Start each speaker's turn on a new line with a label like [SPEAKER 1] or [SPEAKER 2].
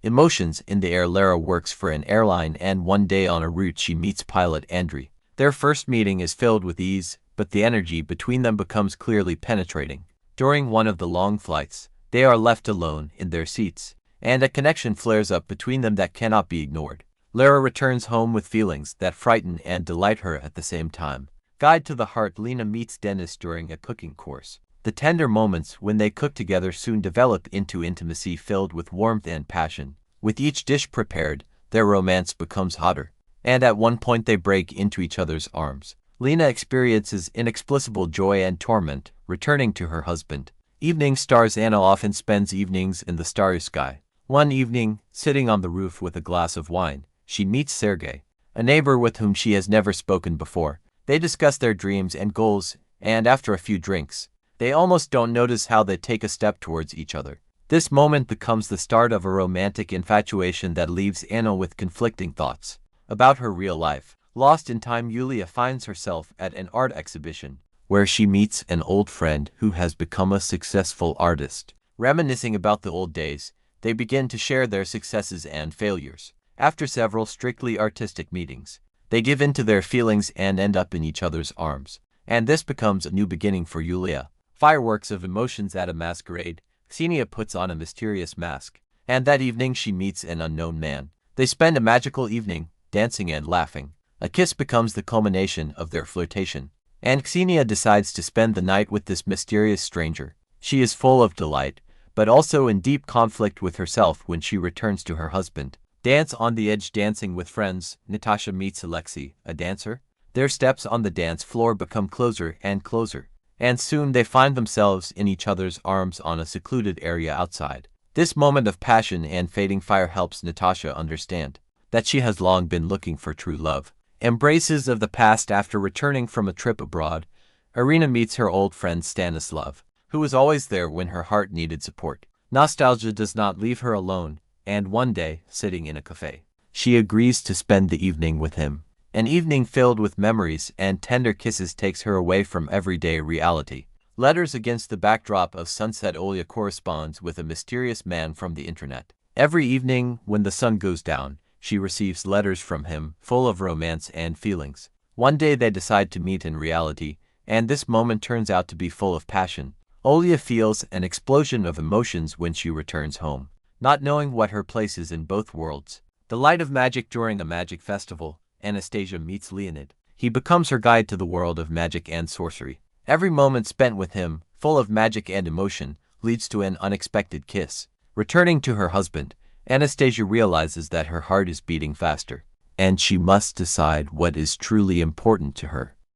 [SPEAKER 1] Emotions in the air. Lara works for an airline, and one day on a route she meets pilot Andri. Their first meeting is filled with ease, but the energy between them becomes clearly penetrating. During one of the long flights, they are left alone in their seats, and a connection flares up between them that cannot be ignored. Lara returns home with feelings that frighten and delight her at the same time. Guide to the heart. Lena meets Dennis during a cooking course. The tender moments when they cook together soon develop into intimacy filled with warmth and passion. With each dish prepared, their romance becomes hotter, and at one point they break into each other's arms. Lena experiences inexplicable joy and torment, returning to her husband. Evening stars. Anna often spends evenings in the starry sky. One evening, sitting on the roof with a glass of wine, she meets Sergei, a neighbor with whom she has never spoken before. They discuss their dreams and goals, and after a few drinks, they almost don't notice how they take a step towards each other. This moment becomes the start of a romantic infatuation that leaves Anna with conflicting thoughts about her real life. Lost in time. Yulia finds herself at an art exhibition, where she meets an old friend who has become a successful artist. Reminiscing about the old days, they begin to share their successes and failures. After several strictly artistic meetings, they give in to their feelings and end up in each other's arms. And this becomes a new beginning for Yulia. Fireworks of emotions at a masquerade. Xenia puts on a mysterious mask, and that evening she meets an unknown man. They spend a magical evening, dancing and laughing. A kiss becomes the culmination of their flirtation, and Xenia decides to spend the night with this mysterious stranger. She is full of delight, but also in deep conflict with herself when she returns to her husband. Dance on the edge. Dancing with friends. Natasha meets Alexei, a dancer. Their steps on the dance floor become closer and closer, and soon they find themselves in each other's arms on a secluded area outside. This moment of passion and fading fire helps Natasha understand that she has long been looking for true love. Embraces of the past. After returning from a trip abroad, Irina meets her old friend Stanislav, who was always there when her heart needed support. Nostalgia does not leave her alone, and one day, sitting in a cafe, she agrees to spend the evening with him. An evening filled with memories and tender kisses takes her away from everyday reality. Letters. Against the backdrop of sunset, Olya corresponds with a mysterious man from the internet. Every evening, when the sun goes down, she receives letters from him, full of romance and feelings. One day they decide to meet in reality, and this moment turns out to be full of passion. Olya feels an explosion of emotions when she returns home, not knowing what her place is in both worlds. The light of magic. During a magic festival, Anastasia meets Leonid. He becomes her guide to the world of magic and sorcery. Every moment spent with him, full of magic and emotion, leads to an unexpected kiss. Returning to her husband, Anastasia realizes that her heart is beating faster, and she must decide what is truly important to her.